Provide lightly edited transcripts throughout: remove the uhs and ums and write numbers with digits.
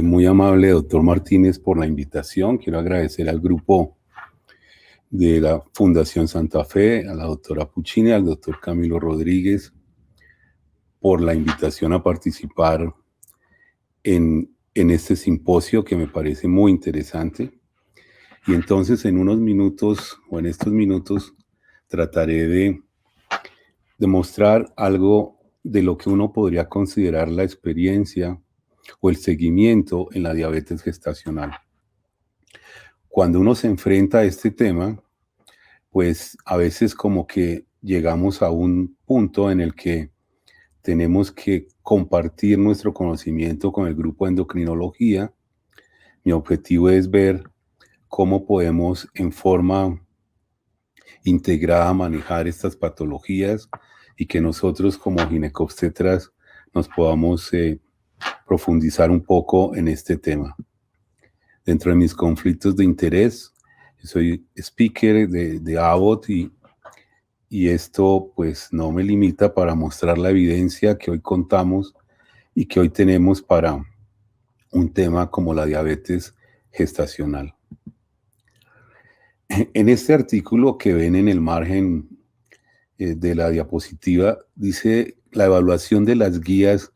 Muy amable, doctor Martínez, por la invitación. Quiero agradecer al grupo de la Fundación Santa Fe, a la doctora Puccini, al doctor Camilo Rodríguez, por la invitación a participar en este simposio que me parece muy interesante. Y entonces en unos minutos, o en estos minutos, trataré de demostrar algo de lo que uno podría considerar la experiencia o el seguimiento en la diabetes gestacional. Cuando uno se enfrenta a este tema, pues a veces como que llegamos a un punto en el que tenemos que compartir nuestro conocimiento con el grupo de endocrinología. Mi objetivo es ver cómo podemos en forma integrada manejar estas patologías y que nosotros como ginecobstetras nos podamos profundizar un poco en este tema. Dentro de mis conflictos de interés, soy speaker de Abbott y esto pues no me limita para mostrar la evidencia que hoy contamos y que hoy tenemos para un tema como la diabetes gestacional. En este artículo que ven en el margen de la diapositiva, dice la evaluación de las guías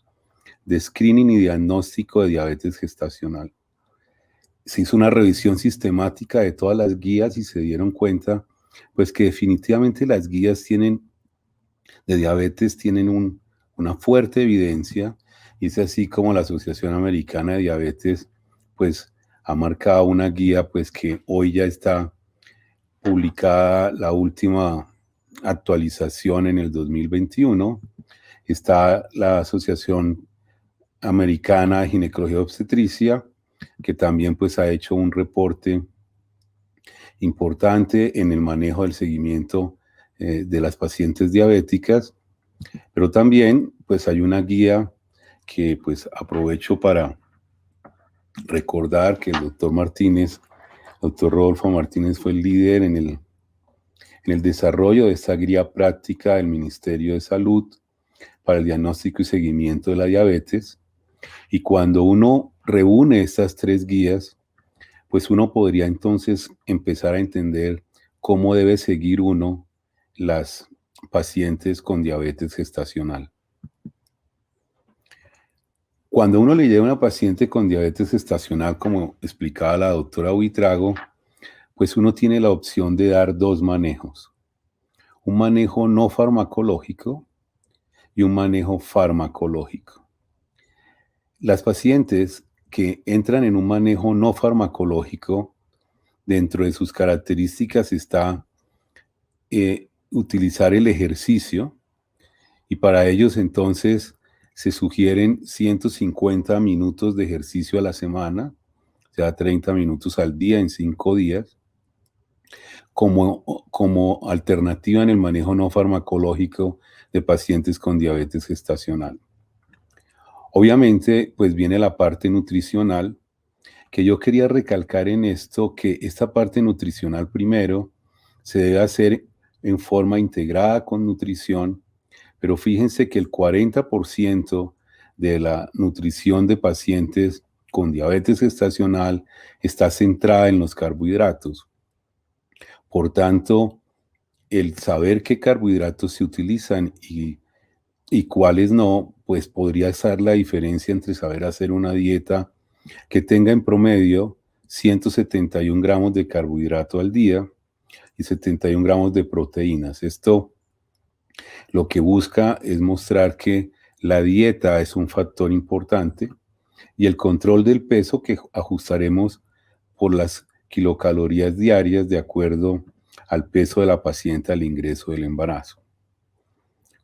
de screening y diagnóstico de diabetes gestacional. Se hizo una revisión sistemática de todas las guías y se dieron cuenta pues que definitivamente las guías de diabetes tienen una fuerte evidencia, y es así como la Asociación Americana de Diabetes pues ha marcado una guía pues que hoy ya está publicada la última actualización en el 2021. Está la Asociación Americana de Ginecología y Obstetricia, que también pues ha hecho un reporte importante en el manejo del seguimiento de las pacientes diabéticas, pero también pues hay una guía que pues aprovecho para recordar que el doctor Rodolfo Martínez fue el líder en el desarrollo de esta guía práctica del Ministerio de Salud para el diagnóstico y seguimiento de la diabetes. Y cuando uno reúne estas tres guías, pues uno podría entonces empezar a entender cómo debe seguir uno las pacientes con diabetes gestacional. Cuando uno le llega a una paciente con diabetes gestacional, como explicaba la doctora Buitrago, pues uno tiene la opción de dar dos manejos: un manejo no farmacológico y un manejo farmacológico. Las pacientes que entran en un manejo no farmacológico, dentro de sus características está utilizar el ejercicio, y para ellos entonces se sugieren 150 minutos de ejercicio a la semana, o sea, 30 minutos al día en 5 días, como alternativa en el manejo no farmacológico de pacientes con diabetes gestacional. Obviamente, pues viene la parte nutricional, que yo quería recalcar en esto, que esta parte nutricional primero se debe hacer en forma integrada con nutrición, pero fíjense que el 40% de la nutrición de pacientes con diabetes gestacional está centrada en los carbohidratos. Por tanto, el saber qué carbohidratos se utilizan y cuáles no, pues podría ser la diferencia entre saber hacer una dieta que tenga en promedio 171 gramos de carbohidrato al día y 71 gramos de proteínas. Esto lo que busca es mostrar que la dieta es un factor importante y el control del peso, que ajustaremos por las kilocalorías diarias de acuerdo al peso de la paciente al ingreso del embarazo.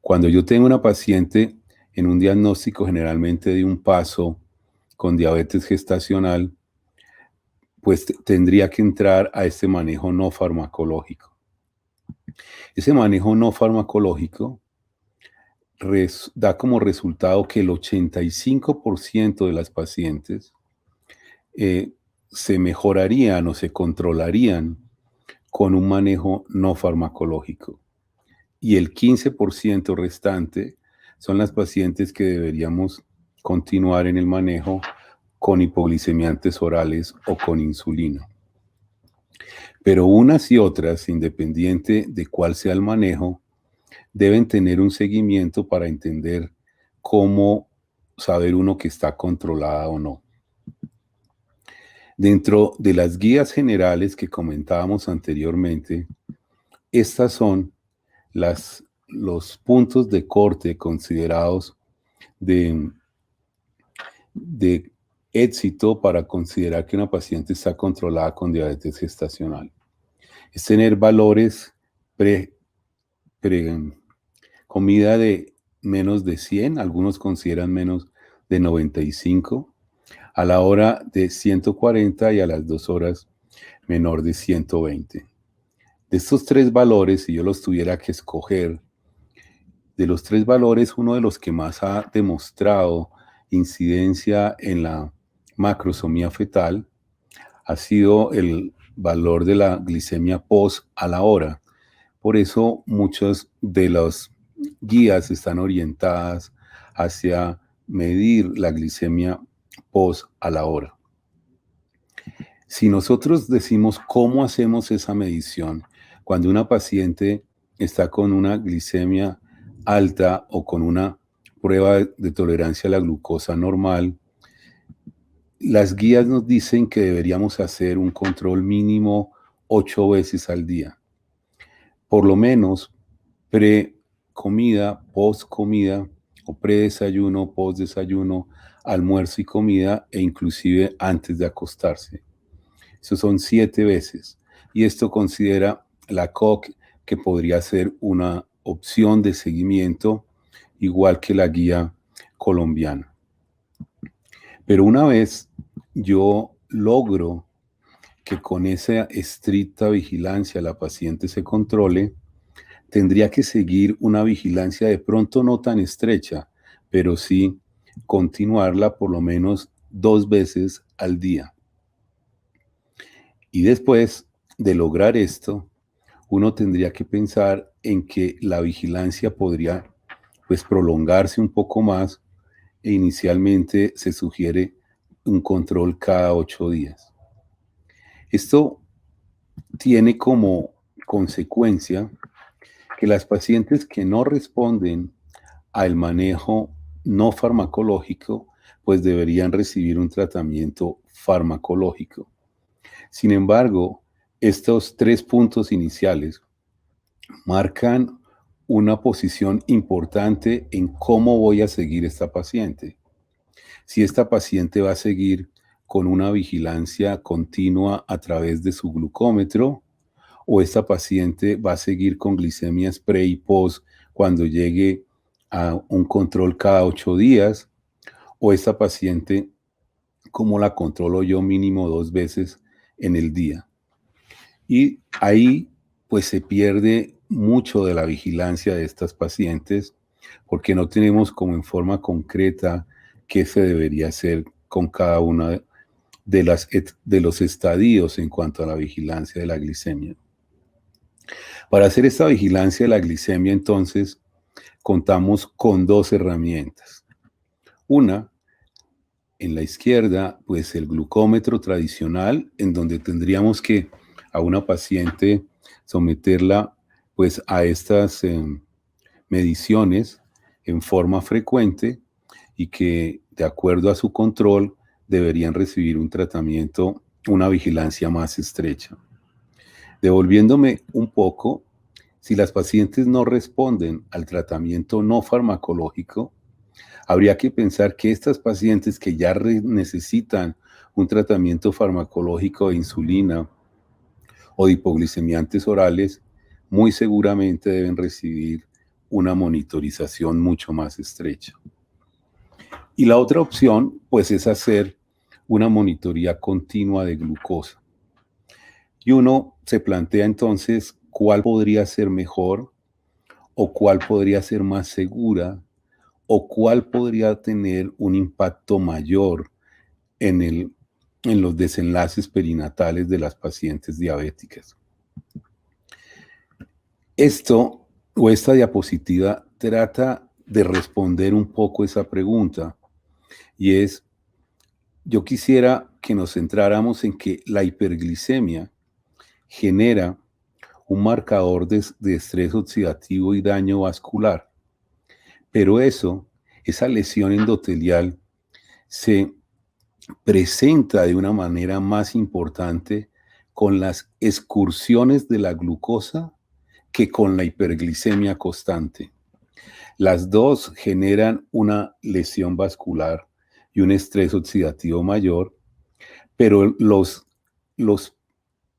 Cuando yo tengo una paciente en un diagnóstico generalmente de un paso con diabetes gestacional, pues tendría que entrar a este manejo no farmacológico. Ese manejo no farmacológico da como resultado que el 85% de las pacientes se mejorarían o se controlarían con un manejo no farmacológico. Y el 15% restante son las pacientes que deberíamos continuar en el manejo con hipoglicemiantes orales o con insulina. Pero unas y otras, independiente de cuál sea el manejo, deben tener un seguimiento para entender cómo saber uno que está controlada o no. Dentro de las guías generales que comentábamos anteriormente, estas son los puntos de corte considerados de éxito para considerar que una paciente está controlada con diabetes gestacional. Es tener valores comida de menos de 100, algunos consideran menos de 95, a la hora de 140 y a las 2 horas menor de 120. De estos tres valores, si yo los tuviera que escoger, de los tres valores, uno de los que más ha demostrado incidencia en la macrosomía fetal ha sido el valor de la glicemia post a la hora. Por eso muchas de las guías están orientadas hacia medir la glicemia post a la hora. Si nosotros decimos cómo hacemos esa medición, cuando una paciente está con una glicemia alta o con una prueba de tolerancia a la glucosa normal, las guías nos dicen que deberíamos hacer un control mínimo 8 veces al día. Por lo menos pre-comida, post-comida o pre-desayuno, post-desayuno, almuerzo y comida e inclusive antes de acostarse. Eso son 7 veces. Y esto considera la COC que podría ser una opción de seguimiento igual que la guía colombiana. Pero una vez yo logro que con esa estricta vigilancia la paciente se controle, tendría que seguir una vigilancia de pronto no tan estrecha, pero sí continuarla por lo menos 2 veces al día. Y después de lograr esto, uno tendría que pensar en que la vigilancia podría prolongarse un poco más e inicialmente se sugiere un control cada 8 días. Esto tiene como consecuencia que las pacientes que no responden al manejo no farmacológico, pues deberían recibir un tratamiento farmacológico. Sin embargo, estos 3 puntos iniciales marcan una posición importante en cómo voy a seguir esta paciente. Si esta paciente va a seguir con una vigilancia continua a través de su glucómetro, o esta paciente va a seguir con glicemias pre y post cuando llegue a un control cada 8 días, o esta paciente, cómo la controlo yo mínimo 2 veces en el día. Y ahí pues se pierde mucho de la vigilancia de estas pacientes porque no tenemos como en forma concreta qué se debería hacer con cada una de los estadios en cuanto a la vigilancia de la glicemia. Para hacer esta vigilancia de la glicemia, entonces, contamos con 2 herramientas. Una, en la izquierda, pues el glucómetro tradicional, en donde tendríamos que a una paciente someterla pues a estas mediciones en forma frecuente y que de acuerdo a su control deberían recibir un tratamiento, una vigilancia más estrecha. Devolviéndome un poco, si las pacientes no responden al tratamiento no farmacológico, habría que pensar que estas pacientes que ya necesitan un tratamiento farmacológico de insulina o de hipoglicemiantes orales, muy seguramente deben recibir una monitorización mucho más estrecha. Y la otra opción, pues, es hacer una monitoría continua de glucosa. Y uno se plantea entonces cuál podría ser mejor o cuál podría ser más segura o cuál podría tener un impacto mayor en los desenlaces perinatales de las pacientes diabéticas. Esto o esta diapositiva trata de responder un poco esa pregunta y es yo quisiera que nos centráramos en que la hiperglicemia genera un marcador de estrés oxidativo y daño vascular, pero esa lesión endotelial se presenta de una manera más importante con las excursiones de la glucosa que con la hiperglicemia constante. Las dos generan una lesión vascular y un estrés oxidativo mayor, pero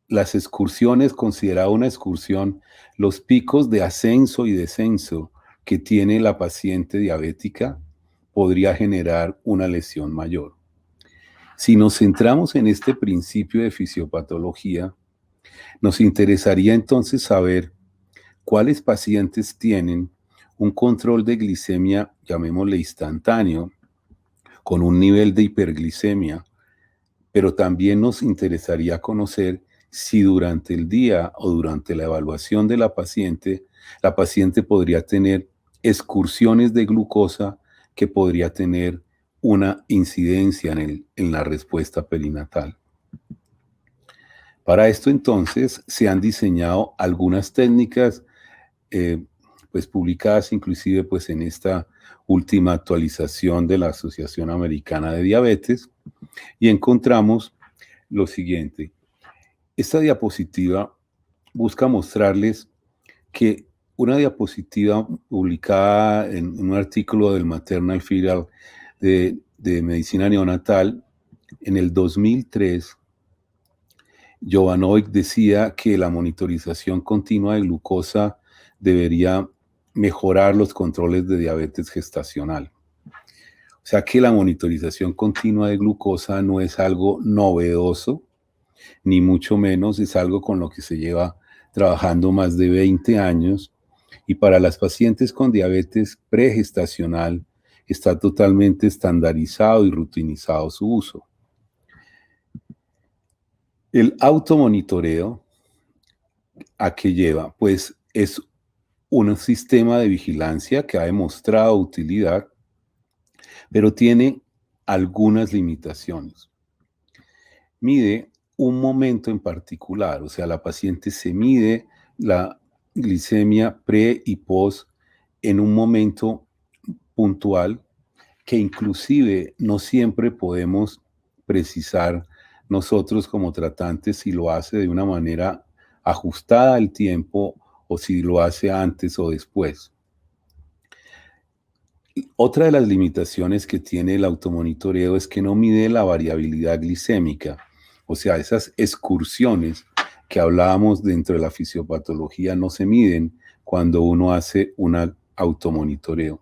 las excursiones, considerada una excursión, los picos de ascenso y descenso que tiene la paciente diabética podría generar una lesión mayor. Si nos centramos en este principio de fisiopatología, nos interesaría entonces saber cuáles pacientes tienen un control de glicemia, llamémosle instantáneo, con un nivel de hiperglicemia, pero también nos interesaría conocer si durante el día o durante la evaluación de la paciente podría tener excursiones de glucosa que podría tener una incidencia en la respuesta perinatal. Para esto entonces se han diseñado algunas técnicas pues publicadas inclusive pues en esta última actualización de la Asociación Americana de Diabetes, y encontramos lo siguiente. Esta diapositiva busca mostrarles que una diapositiva publicada en un artículo del Maternal Journal de Medicina Neonatal en el 2003, Jovanovic decía que la monitorización continua de glucosa debería mejorar los controles de diabetes gestacional. O sea que la monitorización continua de glucosa no es algo novedoso, ni mucho menos es algo con lo que se lleva trabajando más de 20 años, y para las pacientes con diabetes pregestacional está totalmente estandarizado y rutinizado su uso. El automonitoreo, ¿a qué lleva? Pues es un sistema de vigilancia que ha demostrado utilidad, pero tiene algunas limitaciones. Mide un momento en particular, o sea, la paciente se mide la glicemia pre y post en un momento puntual que inclusive no siempre podemos precisar nosotros como tratantes si lo hace de una manera ajustada al tiempo o si lo hace antes o después. Otra de las limitaciones que tiene el automonitoreo es que no mide la variabilidad glicémica, o sea, esas excursiones que hablábamos dentro de la fisiopatología no se miden cuando uno hace un automonitoreo.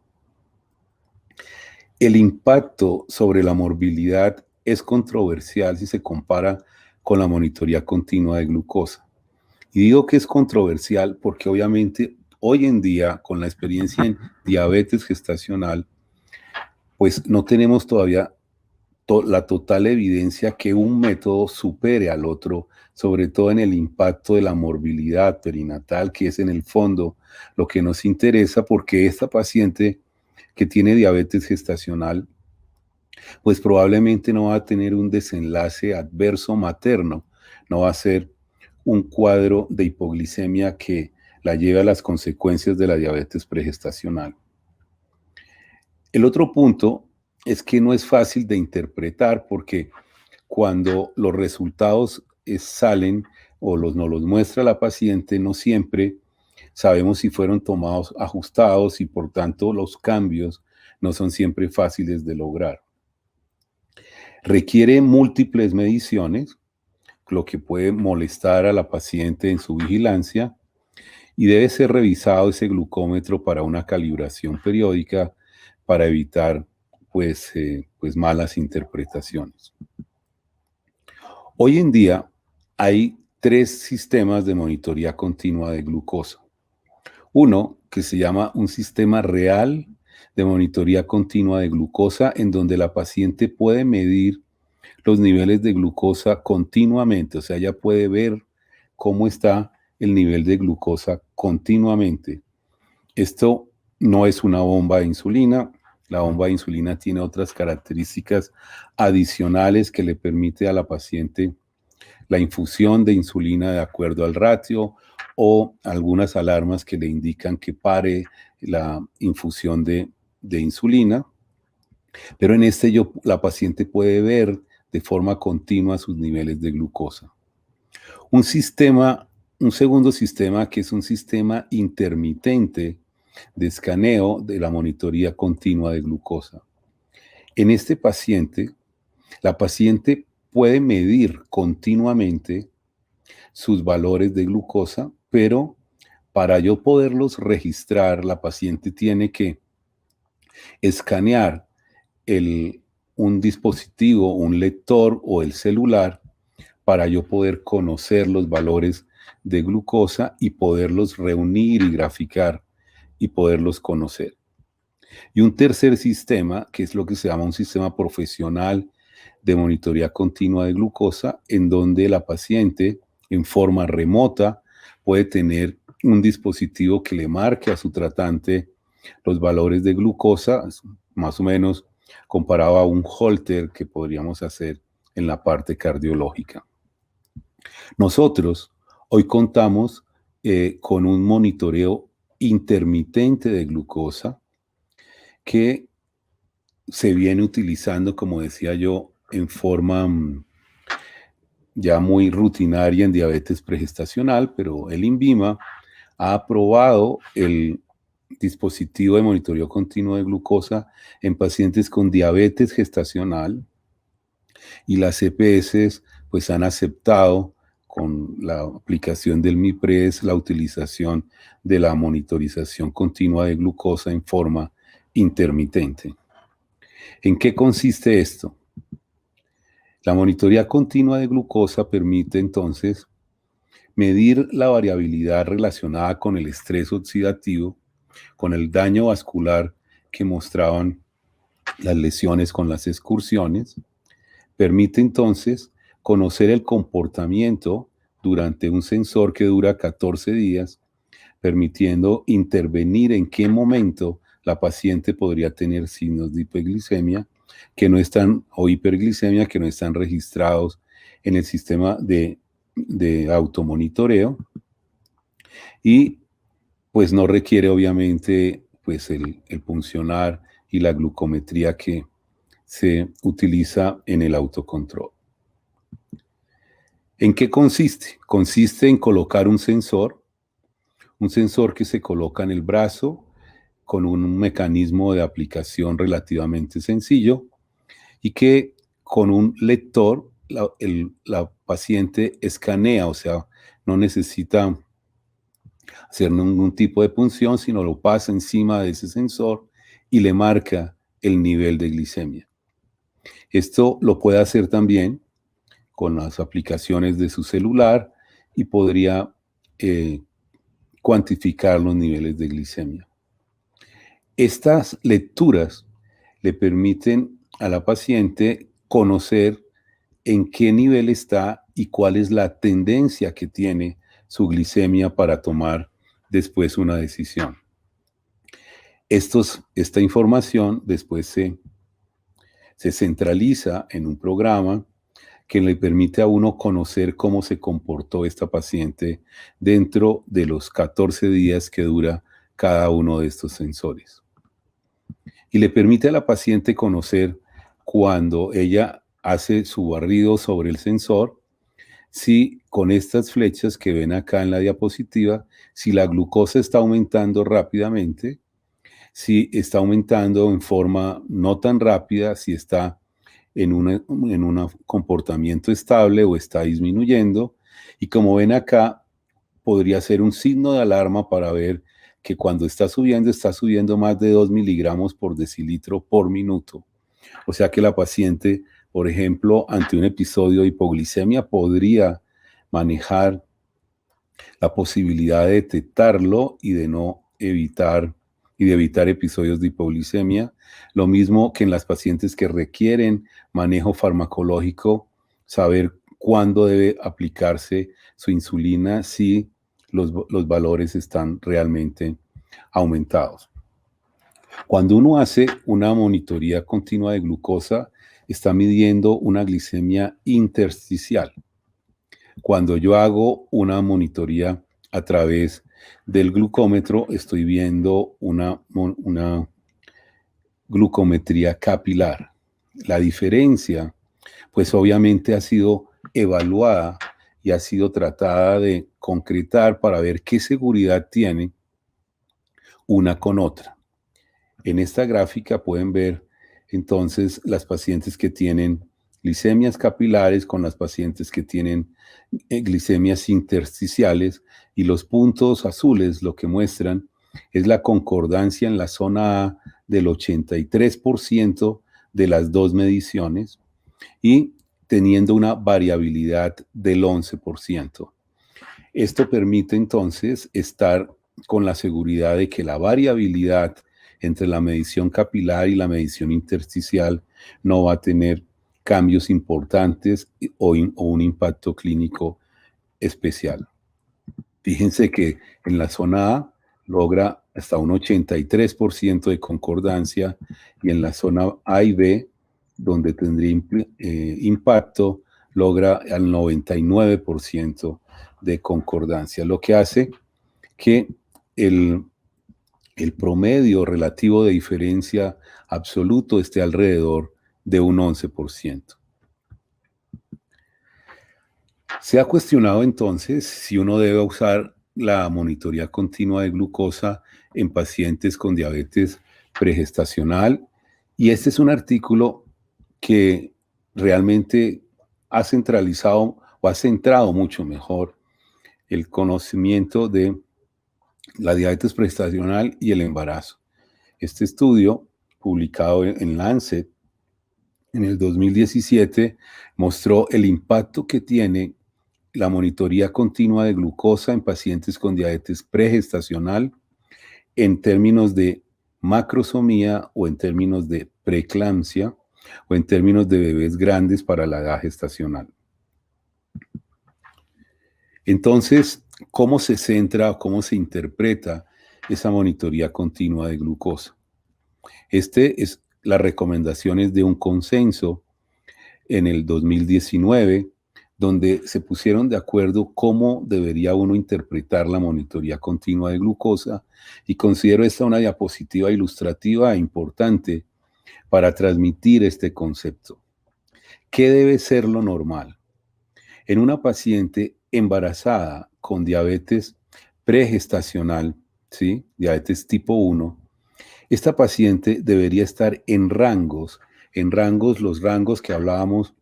El impacto sobre la morbilidad es controversial si se compara con la monitoría continua de glucosa. Y digo que es controversial porque obviamente hoy en día, con la experiencia en diabetes gestacional, pues no tenemos todavía la total evidencia que un método supere al otro, sobre todo en el impacto de la morbilidad perinatal, que es en el fondo lo que nos interesa, porque esta paciente que tiene diabetes gestacional, pues probablemente no va a tener un desenlace adverso materno, no va a ser un cuadro de hipoglicemia que la lleve a las consecuencias de la diabetes pregestacional. El otro punto es que no es fácil de interpretar porque cuando los resultados salen o nos los muestra la paciente, no siempre sabemos si fueron tomados ajustados y por tanto los cambios no son siempre fáciles de lograr. Requiere múltiples mediciones, lo que puede molestar a la paciente en su vigilancia, y debe ser revisado ese glucómetro para una calibración periódica para evitar pues malas interpretaciones. Hoy en día hay 3 sistemas de monitoría continua de glucosa. Uno que se llama un sistema real de monitoría continua de glucosa, en donde la paciente puede medir los niveles de glucosa continuamente, o sea, ella puede ver cómo está el nivel de glucosa continuamente. Esto no es una bomba de insulina, La bomba de insulina tiene otras características adicionales que le permite a la paciente la infusión de insulina de acuerdo al ratio o algunas alarmas que le indican que pare la infusión de insulina. Pero en este la paciente puede ver de forma continua sus niveles de glucosa. Un segundo sistema que es un sistema intermitente de escaneo de la monitoría continua de glucosa. En este paciente, la paciente puede medir continuamente sus valores de glucosa, pero para yo poderlos registrar, la paciente tiene que escanear un dispositivo, un lector o el celular para yo poder conocer los valores de glucosa y poderlos reunir y graficar y poderlos conocer. Y un tercer sistema, que es lo que se llama un sistema profesional de monitoría continua de glucosa, en donde la paciente en forma remota puede tener un dispositivo que le marque a su tratante los valores de glucosa, más o menos comparado a un holter que podríamos hacer en la parte cardiológica. Nosotros hoy contamos con un monitoreo intermitente de glucosa que se viene utilizando, como decía yo, en forma ya muy rutinaria en diabetes pregestacional, pero el INVIMA ha aprobado el dispositivo de monitoreo continuo de glucosa en pacientes con diabetes gestacional y las EPS pues han aceptado con la aplicación del MIPRES la utilización de la monitorización continua de glucosa en forma intermitente. ¿En qué consiste esto? La monitoría continua de glucosa permite entonces medir la variabilidad relacionada con el estrés oxidativo, con el daño vascular que mostraban las lesiones con las excursiones. Permite entonces conocer el comportamiento durante un sensor que dura 14 días, permitiendo intervenir en qué momento la paciente podría tener signos de hipoglicemia que no están, o hiperglicemia que no están registrados en el sistema de automonitoreo, y pues no requiere obviamente pues el puncionar y la glucometría que se utiliza en el autocontrol. ¿En qué consiste? Consiste en colocar un sensor que se coloca en el brazo con un mecanismo de aplicación relativamente sencillo y que con un lector la paciente escanea, o sea, no necesita hacer ningún tipo de punción, sino lo pasa encima de ese sensor y le marca el nivel de glicemia. Esto lo puede hacer también con las aplicaciones de su celular y podría cuantificar los niveles de glicemia. Estas lecturas le permiten a la paciente conocer en qué nivel está y cuál es la tendencia que tiene su glicemia para tomar después una decisión. Esta información después se centraliza en un programa que le permite a uno conocer cómo se comportó esta paciente dentro de los 14 días que dura cada uno de estos sensores. Y le permite a la paciente conocer cuando ella hace su barrido sobre el sensor, si con estas flechas que ven acá en la diapositiva, si la glucosa está aumentando rápidamente, si está aumentando en forma no tan rápida, si está en un comportamiento estable o está disminuyendo. Y como ven acá, podría ser un signo de alarma para ver que cuando está subiendo más de 2 miligramos por decilitro por minuto. O sea que la paciente, por ejemplo, ante un episodio de hipoglicemia, podría manejar la posibilidad de detectarlo y de evitar episodios de hipoglicemia. Lo mismo que en las pacientes que requieren manejo farmacológico, saber cuándo debe aplicarse su insulina si los valores están realmente aumentados. Cuando uno hace una monitoría continua de glucosa, está midiendo una glicemia intersticial. Cuando yo hago una monitoría a través del glucómetro, estoy viendo una glucometría capilar. La diferencia, pues obviamente ha sido evaluada y ha sido tratada de concretar para ver qué seguridad tiene una con otra. En esta gráfica pueden ver entonces las pacientes que tienen glicemias capilares con las pacientes que tienen glicemias intersticiales, y los puntos azules lo que muestran es la concordancia en la zona A del 83% de las dos mediciones y teniendo una variabilidad del 11%. Esto permite entonces estar con la seguridad de que la variabilidad entre la medición capilar y la medición intersticial no va a tener cambios importantes o un impacto clínico especial. Fíjense que en la zona A logra hasta un 83% de concordancia, y en la zona A y B, donde tendría impacto, logra al 99% de concordancia, lo que hace que el promedio relativo de diferencia absoluto esté alrededor de un 11%. Se ha cuestionado entonces si uno debe usar la monitoría continua de glucosa en pacientes con diabetes pregestacional, y este es un artículo que realmente ha centralizado o ha centrado mucho mejor el conocimiento de la diabetes pregestacional y el embarazo. Este estudio, publicado en Lancet en el 2017, mostró el impacto que tiene la monitoría continua de glucosa en pacientes con diabetes pregestacional en términos de macrosomía o en términos de preeclampsia o en términos de bebés grandes para la edad gestacional. Entonces, ¿cómo se centra o cómo se interpreta esa monitoría continua de glucosa? Este es las recomendaciones de un consenso en el 2019, donde se pusieron de acuerdo cómo debería uno interpretar la monitoría continua de glucosa, y considero esta una diapositiva ilustrativa e importante para transmitir este concepto. ¿Qué debe ser lo normal? En una paciente embarazada con diabetes pregestacional, ¿sí? Diabetes tipo 1, esta paciente debería estar en rangos, los rangos que hablábamos,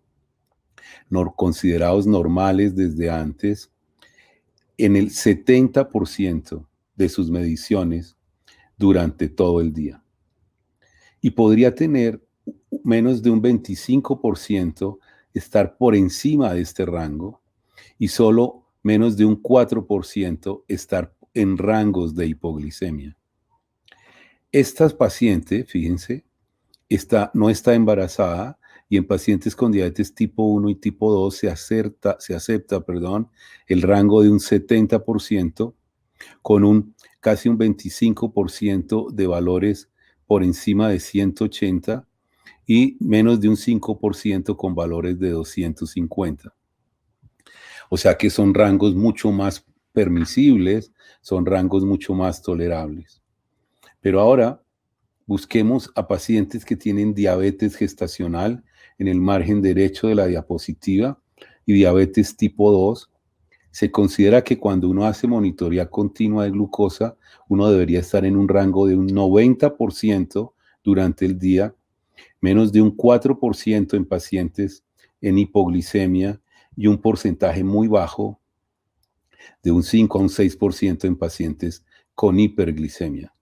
considerados normales desde antes, en el 70% de sus mediciones durante todo el día. Y podría tener menos de un 25% estar por encima de este rango, y solo menos de un 4% estar en rangos de hipoglicemia. Esta paciente, fíjense, no está embarazada, y en pacientes con diabetes tipo 1 y tipo 2 se acepta, el rango de un 70%, con casi un 25% de valores por encima de 180 y menos de un 5% con valores de 250. O sea que son rangos mucho más permisibles, son rangos mucho más tolerables. Pero ahora busquemos a pacientes que tienen diabetes gestacional en el margen derecho de la diapositiva y diabetes tipo 2. Se considera que cuando uno hace monitoría continua de glucosa, uno debería estar en un rango de un 90% durante el día, menos de un 4% en pacientes en hipoglicemia y un porcentaje muy bajo de un 5 a un 6% en pacientes con hiperglicemia.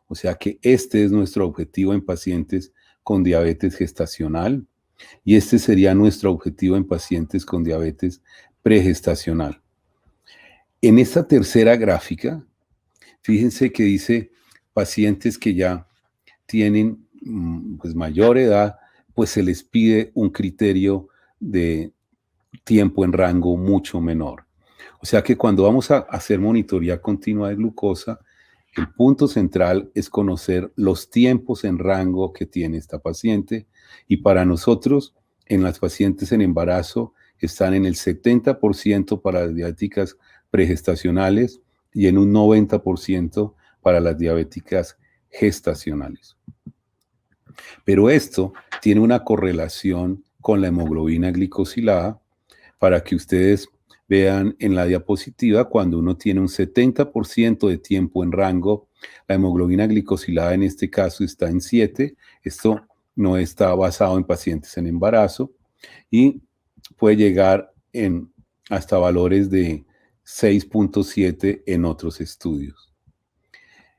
O sea que este es nuestro objetivo en pacientes con diabetes gestacional, y este sería nuestro objetivo en pacientes con diabetes pregestacional. En esta tercera gráfica, fíjense que dice pacientes que ya tienen pues mayor edad, pues se les pide un criterio de tiempo en rango mucho menor. O sea que cuando vamos a hacer monitoría continua de glucosa, El punto central es conocer los tiempos en rango que tiene esta paciente y para nosotros, en las pacientes en embarazo, están en el 70% para las diabéticas pregestacionales y en un 90% para las diabéticas gestacionales. Pero esto tiene una correlación con la hemoglobina glicosilada para que ustedes vean en la diapositiva cuando uno tiene un 70% de tiempo en rango, la hemoglobina glicosilada en este caso está en 7. Esto no está basado en pacientes en embarazo y puede llegar hasta valores de 6.7 en otros estudios.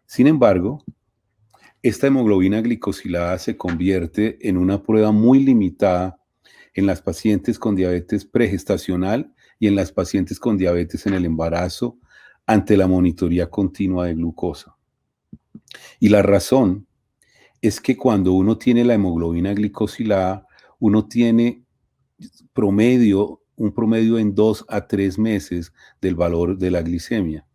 Sin embargo, esta hemoglobina glicosilada se convierte en una prueba muy limitada en las pacientes con diabetes pregestacional y en las pacientes con diabetes en el embarazo ante la monitoría continua de glucosa. Y la razón es que cuando uno tiene la hemoglobina glicosilada, uno tiene un promedio en 2 a 3 meses del valor de la glicemia.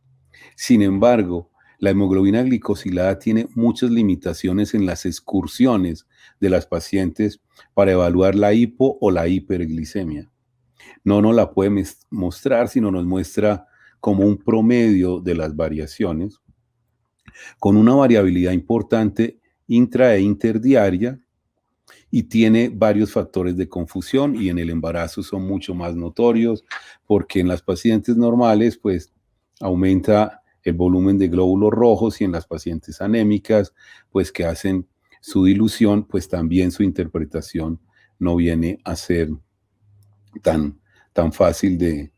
Sin embargo, la hemoglobina glicosilada tiene muchas limitaciones en las excursiones de las pacientes para evaluar la hipo o la hiperglicemia. No nos la puede mostrar, sino nos muestra como un promedio de las variaciones, con una variabilidad importante intra e interdiaria, y tiene varios factores de confusión y en el embarazo son mucho más notorios porque en las pacientes normales pues aumenta el volumen de glóbulos rojos y en las pacientes anémicas pues que hacen su dilución pues también su interpretación no viene a ser tan fácil de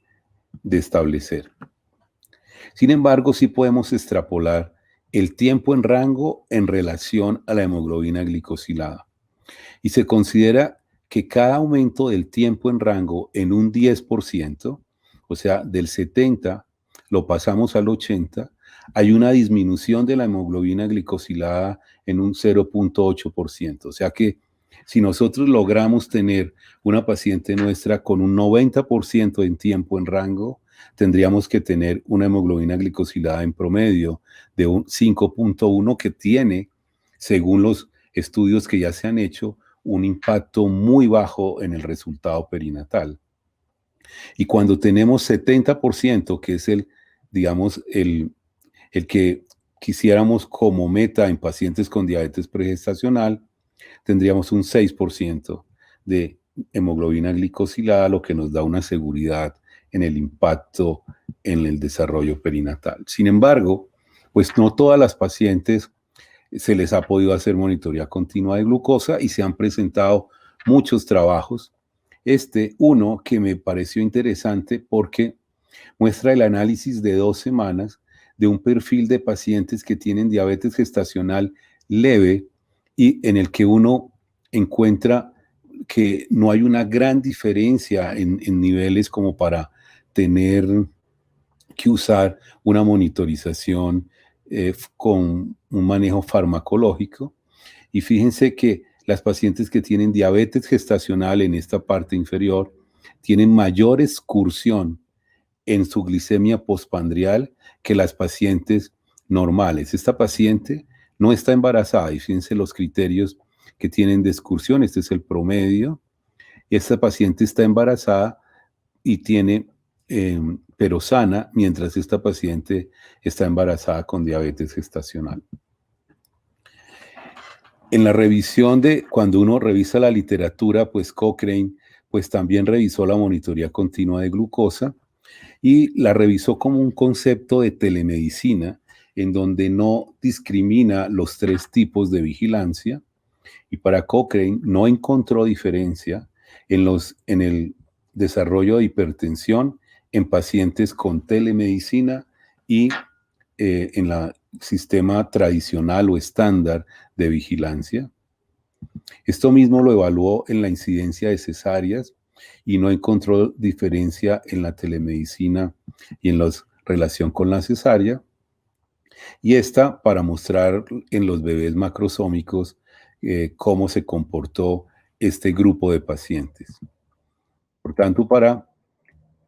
establecer. Sin embargo, sí podemos extrapolar el tiempo en rango en relación a la hemoglobina glicosilada. Y se considera que cada aumento del tiempo en rango en un 10%, o sea, del 70 lo pasamos al 80, hay una disminución de la hemoglobina glicosilada en un 0.8%. O sea que si nosotros logramos tener una paciente nuestra con un 90% en tiempo en rango, tendríamos que tener una hemoglobina glicosilada en promedio de un 5.1 que tiene, según los estudios que ya se han hecho, un impacto muy bajo en el resultado perinatal. Y cuando tenemos 70%, que es digamos, el que quisiéramos como meta en pacientes con diabetes pregestacional, tendríamos un 6% de hemoglobina glicosilada, lo que nos da una seguridad en el impacto en el desarrollo perinatal. Sin embargo, pues no todas las pacientes se les ha podido hacer monitoría continua de glucosa y se han presentado muchos trabajos. Uno que me pareció interesante porque muestra el análisis de 2 semanas de un perfil de pacientes que tienen diabetes gestacional leve y en el que uno encuentra que no hay una gran diferencia en niveles como para tener que usar una monitorización con un manejo farmacológico. Y fíjense que las pacientes que tienen diabetes gestacional en esta parte inferior tienen mayor excursión en su glicemia postpandrial que las pacientes normales. Esta paciente no está embarazada y fíjense los criterios que tienen de excursión. Este es el promedio. Esta paciente está embarazada y tiene, pero sana, mientras esta paciente está embarazada con diabetes gestacional. En la revisión cuando uno revisa la literatura, pues Cochrane, pues también revisó la monitoría continua de glucosa y la revisó como un concepto de telemedicina en donde no discrimina los 3 tipos de vigilancia y para Cochrane no encontró diferencia en el desarrollo de hipertensión en pacientes con telemedicina y en el sistema tradicional o estándar de vigilancia. Esto mismo lo evaluó en la incidencia de cesáreas y no encontró diferencia en la telemedicina y en la relación con la cesárea. Y esta para mostrar en los bebés macrosómicos cómo se comportó este grupo de pacientes. Por tanto, para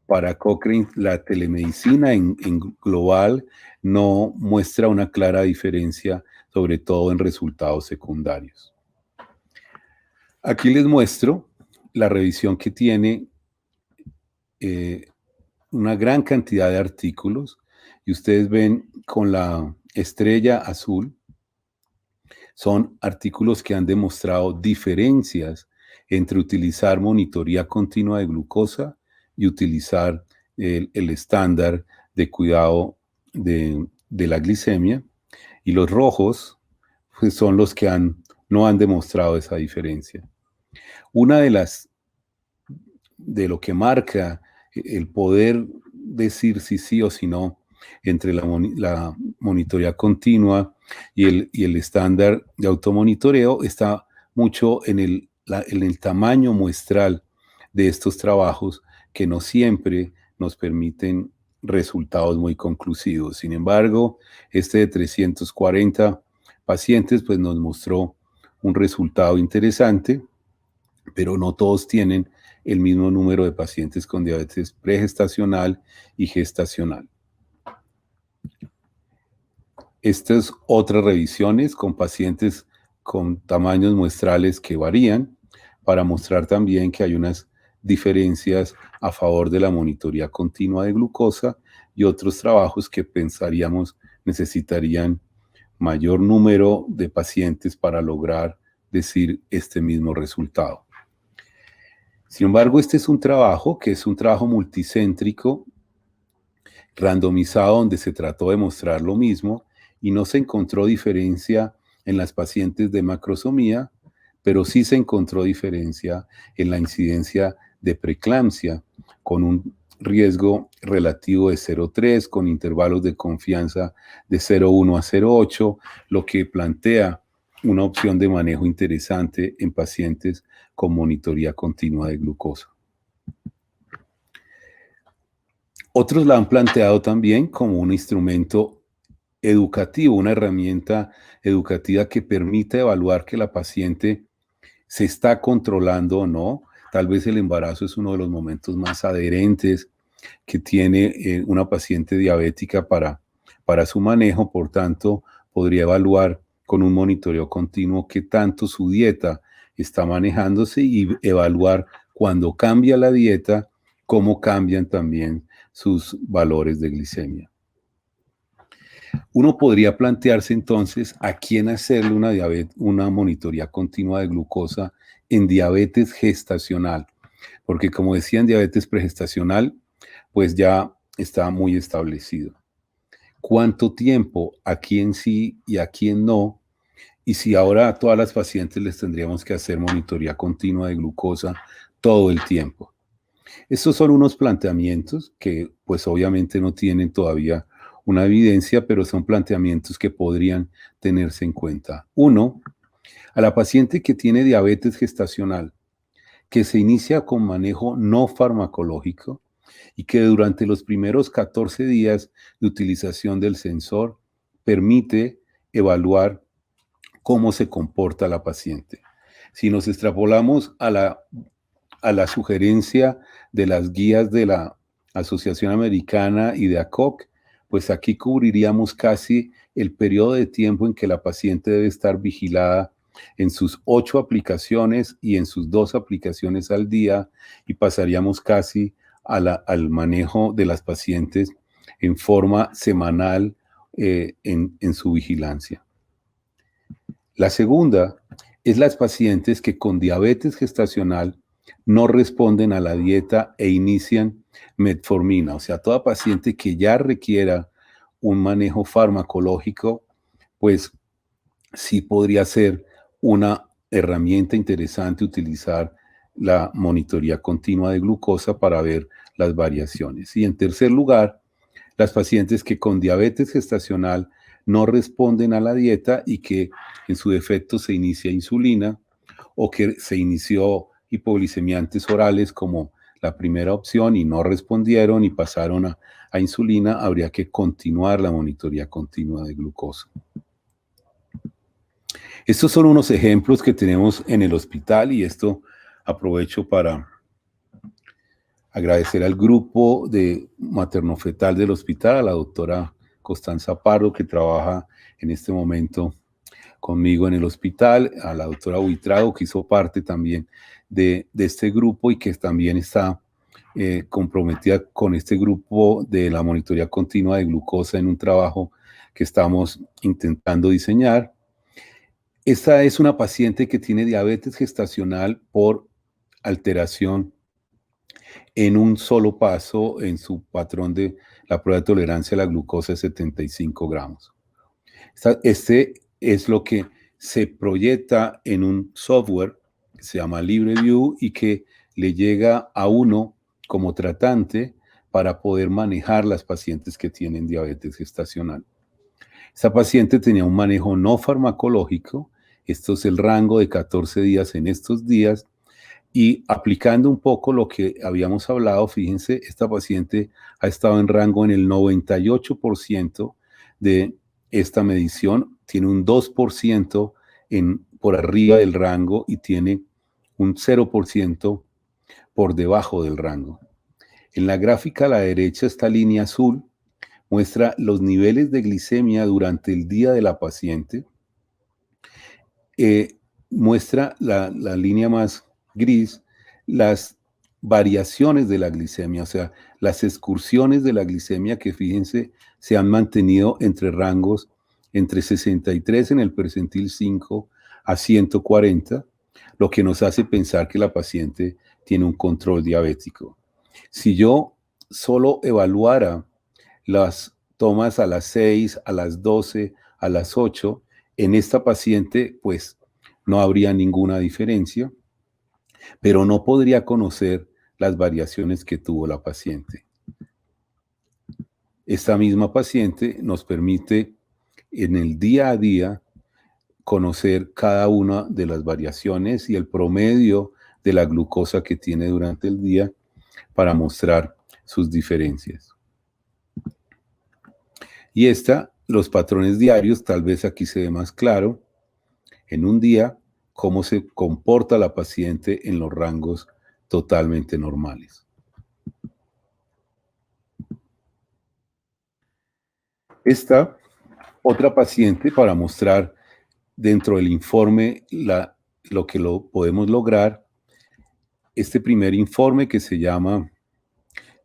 Para Cochrane, la telemedicina en global no muestra una clara diferencia, sobre todo en resultados secundarios. Aquí les muestro la revisión que tiene una gran cantidad de artículos, y ustedes ven con la estrella azul, son artículos que han demostrado diferencias entre utilizar monitoría continua de glucosa y utilizar el estándar de cuidado de la glicemia, y los rojos pues, son los que no han demostrado esa diferencia. Una de lo que marca el poder decir si sí o si no entre la monitoría continua y el estándar de automonitoreo está mucho en el tamaño muestral de estos trabajos, que no siempre nos permiten resultados muy conclusivos. Sin embargo, este de 340 pacientes pues nos mostró un resultado interesante, pero no todos tienen el mismo número de pacientes con diabetes pregestacional y gestacional. Estas otras revisiones con pacientes con tamaños muestrales que varían, para mostrar también que hay unas diferencias a favor de la monitoría continua de glucosa, y otros trabajos que pensaríamos necesitarían mayor número de pacientes para lograr decir este mismo resultado. Sin embargo, este es un trabajo que es un trabajo multicéntrico, randomizado, donde se trató de mostrar lo mismo y no se encontró diferencia en las pacientes de macrosomía, pero sí se encontró diferencia en la incidencia de preeclampsia, con un riesgo relativo de 0,3, con intervalos de confianza de 0,1 a 0,8, lo que plantea una opción de manejo interesante en pacientes con monitoría continua de glucosa. Otros la han planteado también como un instrumento educativo, una herramienta educativa que permite evaluar que la paciente se está controlando o no. Tal vez el embarazo es uno de los momentos más adherentes que tiene una paciente diabética para su manejo. Por tanto, podría evaluar con un monitoreo continuo qué tanto su dieta está manejándose, y evaluar cuando cambia la dieta, cómo cambian también sus valores de glicemia. Uno podría plantearse entonces a quién hacerle una monitoría continua de glucosa en diabetes gestacional, porque como decía, en diabetes pregestacional, pues ya está muy establecido. ¿Cuánto tiempo? ¿A quién sí y a quién no? Y si ahora a todas las pacientes les tendríamos que hacer monitoría continua de glucosa todo el tiempo. Estos son unos planteamientos que pues obviamente no tienen todavía una evidencia, pero son planteamientos que podrían tenerse en cuenta. Uno, a la paciente que tiene diabetes gestacional, que se inicia con manejo no farmacológico y que durante los primeros 14 días de utilización del sensor permite evaluar cómo se comporta la paciente. Si nos extrapolamos a la sugerencia de las guías de la Asociación Americana y de ACOG, pues aquí cubriríamos casi el periodo de tiempo en que la paciente debe estar vigilada en sus 8 aplicaciones y en sus 2 aplicaciones al día, y pasaríamos casi al manejo de las pacientes en forma semanal en su vigilancia. La segunda es las pacientes que con diabetes gestacional no responden a la dieta e inician metformina. O sea, toda paciente que ya requiera un manejo farmacológico, pues sí podría ser una herramienta interesante utilizar la monitoría continua de glucosa para ver las variaciones. Y en tercer lugar, las pacientes que con diabetes gestacional no responden a la dieta y que en su defecto se inicia insulina, o que se inició hipoglicemiantes orales como la primera opción y no respondieron y pasaron a insulina, habría que continuar la monitoría continua de glucosa. Estos son unos ejemplos que tenemos en el hospital, y esto aprovecho para Agradecer al grupo de materno-fetal del hospital, a la doctora Constanza Pardo, que trabaja en este momento conmigo en el hospital, a la doctora Buitrago, que hizo parte también de este grupo y que también está comprometida con este grupo de la monitoría continua de glucosa en un trabajo que estamos intentando diseñar. Esta es una paciente que tiene diabetes gestacional por alteración en un solo paso en su patrón de la prueba de tolerancia a la glucosa de 75 gramos. Este es lo que se proyecta en un software que se llama LibreView y que le llega a uno como tratante para poder manejar las pacientes que tienen diabetes gestacional. Esta paciente tenía un manejo no farmacológico, esto es el rango de 14 días en estos días, y aplicando un poco lo que habíamos hablado, fíjense, esta paciente ha estado en rango en el 98% de esta medición, tiene un 2% por arriba del rango y tiene un 0% por debajo del rango. En la gráfica a la derecha, esta línea azul muestra los niveles de glicemia durante el día de la paciente. Muestra la línea más gris, las variaciones de la glicemia, o sea, las excursiones de la glicemia que, fíjense, se han mantenido entre rangos entre 63 en el percentil 5 a 140, lo que nos hace pensar que la paciente tiene un control diabético. Si yo solo evaluara las tomas a las 6, a las 12, a las 8, en esta paciente, pues no habría ninguna diferencia, pero no podría conocer las variaciones que tuvo la paciente. Esta misma paciente nos permite en el día a día conocer cada una de las variaciones y el promedio de la glucosa que tiene durante el día para mostrar sus diferencias. Y los patrones diarios, tal vez aquí se ve más claro, en un día, cómo se comporta la paciente en los rangos totalmente normales. Esta otra paciente para mostrar dentro del informe lo que podemos lograr. Este primer informe que se llama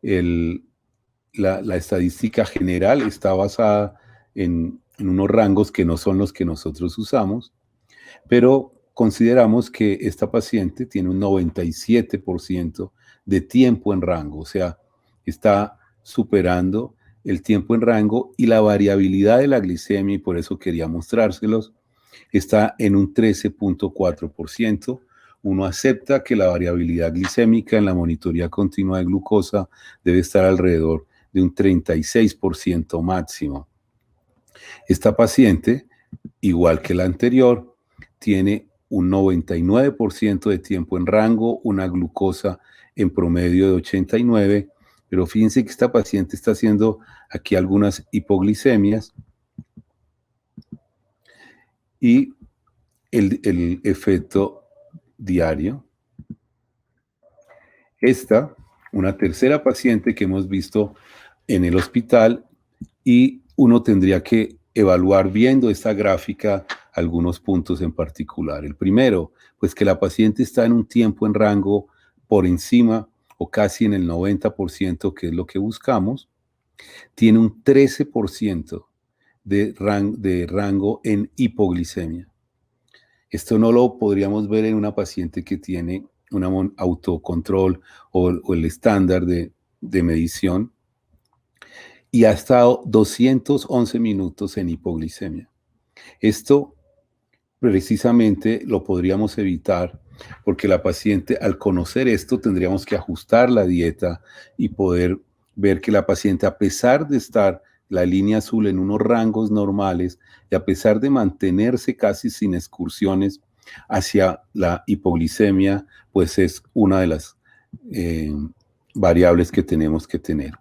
la estadística general está basada en unos rangos que no son los que nosotros usamos, pero consideramos que esta paciente tiene un 97% de tiempo en rango, o sea, está superando el tiempo en rango y la variabilidad de la glicemia, y por eso quería mostrárselos, está en un 13.4%. Uno acepta que la variabilidad glicémica en la monitoría continua de glucosa debe estar alrededor de un 36% máximo. Esta paciente, igual que la anterior, tiene un 99% de tiempo en rango, una glucosa en promedio de 89, pero fíjense que esta paciente está haciendo aquí algunas hipoglicemias y el efecto diario. Una tercera paciente que hemos visto en el hospital, y uno tendría que evaluar viendo esta gráfica algunos puntos en particular. El primero, pues que la paciente está en un tiempo en rango por encima o casi en el 90%, que es lo que buscamos. Tiene un 13% de rango en hipoglicemia. Esto no lo podríamos ver en una paciente que tiene un autocontrol o el estándar de medición, y ha estado 211 minutos en hipoglicemia. Esto precisamente lo podríamos evitar porque la paciente, al conocer esto, tendríamos que ajustar la dieta y poder ver que la paciente, a pesar de estar la línea azul en unos rangos normales y a pesar de mantenerse casi sin excursiones hacia la hipoglicemia, pues es una de las variables que tenemos que tener.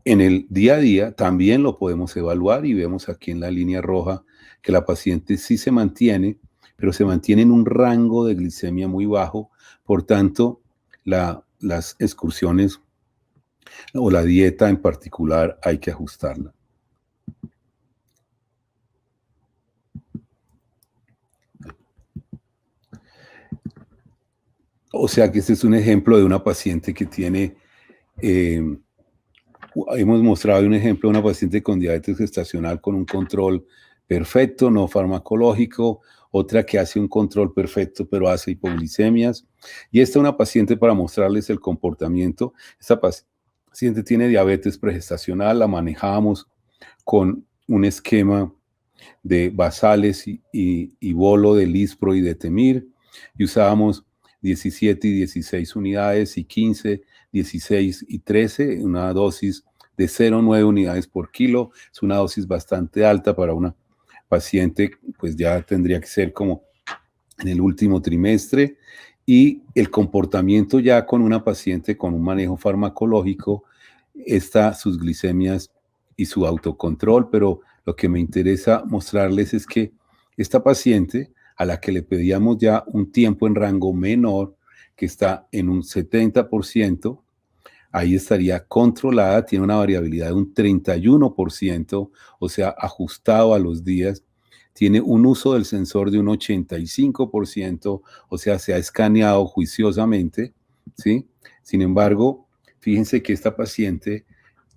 En el día a día también lo podemos evaluar y vemos aquí en la línea roja que la paciente sí se mantiene, pero se mantiene en un rango de glicemia muy bajo. Por tanto, la las excursiones o la dieta en particular hay que ajustarla. O sea que este es un ejemplo de una paciente que tiene, hemos mostrado un ejemplo de una paciente con diabetes gestacional con un control perfecto, no farmacológico, otra que hace un control perfecto pero hace hipoglicemias, y esta es una paciente para mostrarles el comportamiento. Esta paciente tiene diabetes pregestacional, la manejamos con un esquema de basales y bolo de Lispro y de Temir, y usábamos 17 y 16 unidades y 15, 16 y 13, una dosis de 0,9 unidades por kilo. Es una dosis bastante alta para una paciente, pues ya tendría que ser como en el último trimestre, y el comportamiento ya con una paciente con un manejo farmacológico, sus glicemias y su autocontrol, pero lo que me interesa mostrarles es que esta paciente a la que le pedíamos ya un tiempo en rango menor, que está en un 70%, ahí estaría controlada, tiene una variabilidad de un 31%, o sea, ajustado a los días, tiene un uso del sensor de un 85%, o sea, se ha escaneado juiciosamente, ¿sí? Sin embargo, fíjense que esta paciente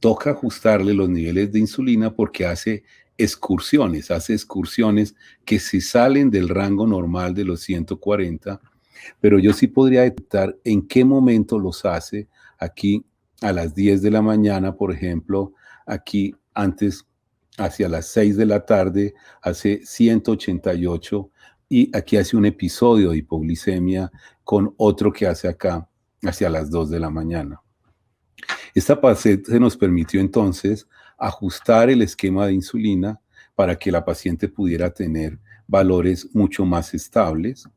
toca ajustarle los niveles de insulina porque hace excursiones que se salen del rango normal de los 140, pero yo sí podría detectar en qué momento los hace. Aquí a las 10 de la mañana, por ejemplo, aquí antes hacia las 6 de la tarde hace 188, y aquí hace un episodio de hipoglicemia con otro que hace acá hacia las 2 de la mañana. Esta paciente nos permitió entonces ajustar el esquema de insulina para que la paciente pudiera tener valores mucho más estables.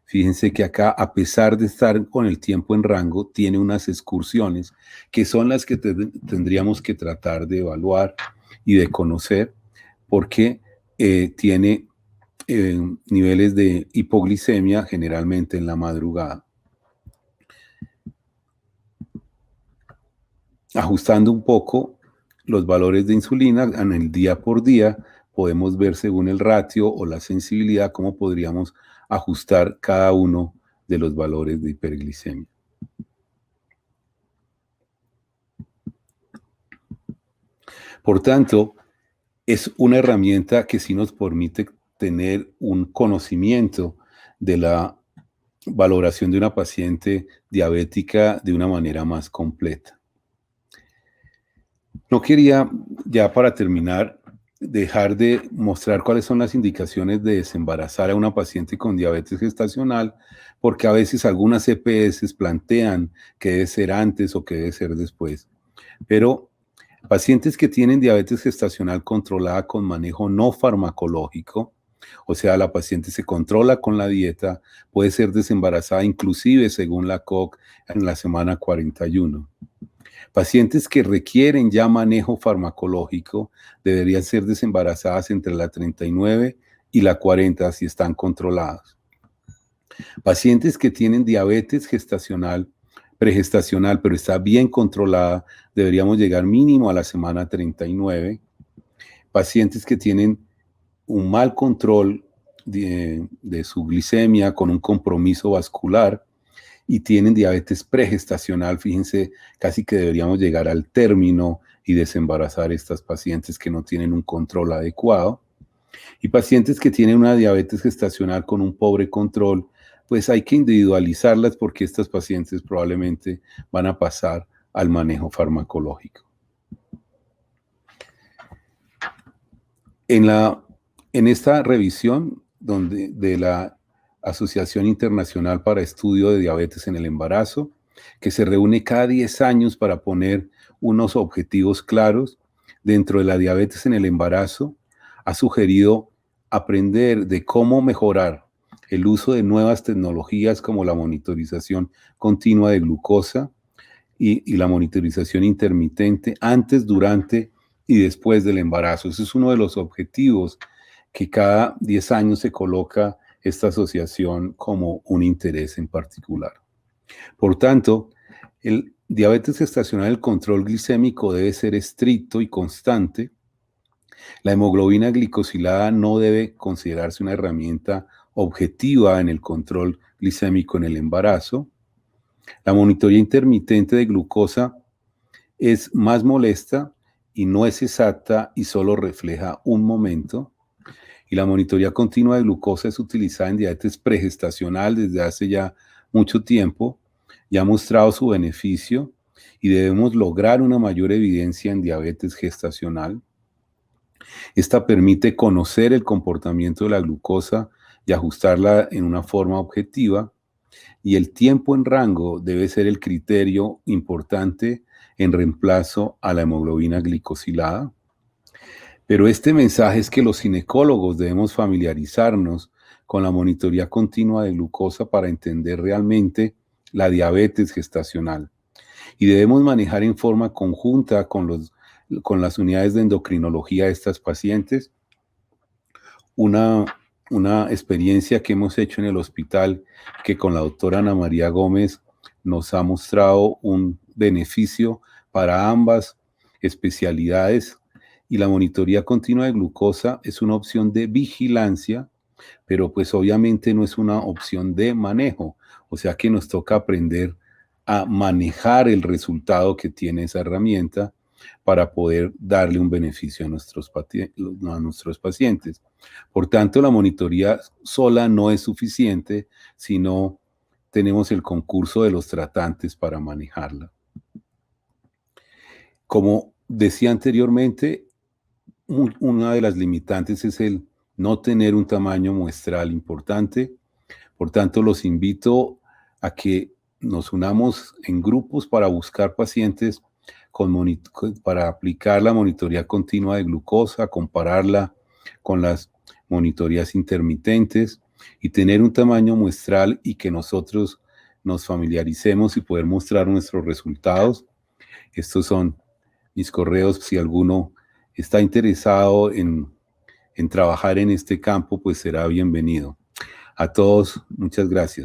Fíjense que acá, a pesar de estar con el tiempo en rango, tiene unas excursiones que son las que tendríamos que tratar de evaluar y de conocer, porque tiene niveles de hipoglicemia generalmente en la madrugada. Ajustando un poco los valores de insulina en el día por día, podemos ver según el ratio o la sensibilidad cómo podríamos ajustar cada uno de los valores de hiperglicemia. Por tanto, es una herramienta que sí nos permite tener un conocimiento de la valoración de una paciente diabética de una manera más completa. No quería, ya para terminar, dejar de mostrar cuáles son las indicaciones de desembarazar a una paciente con diabetes gestacional, porque a veces algunas EPS plantean que debe ser antes o que debe ser después. Pero pacientes que tienen diabetes gestacional controlada con manejo no farmacológico, o sea, la paciente se controla con la dieta, puede ser desembarazada inclusive según la COG en la semana 41. Pacientes que requieren ya manejo farmacológico deberían ser desembarazadas entre la 39 y la 40 si están controladas. Pacientes que tienen diabetes gestacional, pregestacional, pero está bien controlada, deberíamos llegar mínimo a la semana 39. Pacientes que tienen un mal control de su glicemia con un compromiso vascular y tienen diabetes pregestacional, fíjense, casi que deberíamos llegar al término y desembarazar estas pacientes que no tienen un control adecuado. Y pacientes que tienen una diabetes gestacional con un pobre control, pues hay que individualizarlas porque estas pacientes probablemente van a pasar al manejo farmacológico. En esta revisión de la Asociación Internacional para Estudio de Diabetes en el Embarazo, que se reúne cada 10 años para poner unos objetivos claros dentro de la diabetes en el embarazo, ha sugerido aprender de cómo mejorar el uso de nuevas tecnologías como la monitorización continua de glucosa y la monitorización intermitente antes, durante y después del embarazo. Ese es uno de los objetivos que cada 10 años se coloca esta asociación como un interés en particular. Por tanto, El diabetes gestacional, el control glicémico debe ser estricto y constante. La hemoglobina glicosilada no debe considerarse una herramienta objetiva en el control glicémico en el embarazo. La monitoría intermitente de glucosa es más molesta y no es exacta y solo refleja un momento. Y la monitoría continua de glucosa es utilizada en diabetes pregestacional desde hace ya mucho tiempo, ya ha mostrado su beneficio y debemos lograr una mayor evidencia en diabetes gestacional. Esta permite conocer el comportamiento de la glucosa y ajustarla en una forma objetiva, y el tiempo en rango debe ser el criterio importante en reemplazo a la hemoglobina glicosilada. Pero este mensaje es que los ginecólogos debemos familiarizarnos con la monitoría continua de glucosa para entender realmente la diabetes gestacional. Y debemos manejar en forma conjunta con las unidades de endocrinología de estas pacientes. Una, una experiencia que hemos hecho en el hospital, que con la doctora Ana María Gómez nos ha mostrado un beneficio para ambas especialidades, y la monitoría continua de glucosa es una opción de vigilancia, pero pues obviamente no es una opción de manejo, o sea que nos toca aprender a manejar el resultado que tiene esa herramienta para poder darle un beneficio a nuestros pacientes. Por tanto, la monitoría sola no es suficiente, sino tenemos el concurso de los tratantes para manejarla. Como decía anteriormente, una de las limitantes es el no tener un tamaño muestral importante. Por tanto, los invito a que nos unamos en grupos para buscar pacientes para aplicar la monitoría continua de glucosa, compararla con las monitorías intermitentes y tener un tamaño muestral, y que nosotros nos familiaricemos y poder mostrar nuestros resultados. Estos son mis correos. Si alguno está interesado en trabajar en este campo, pues será bienvenido. A todos, muchas gracias.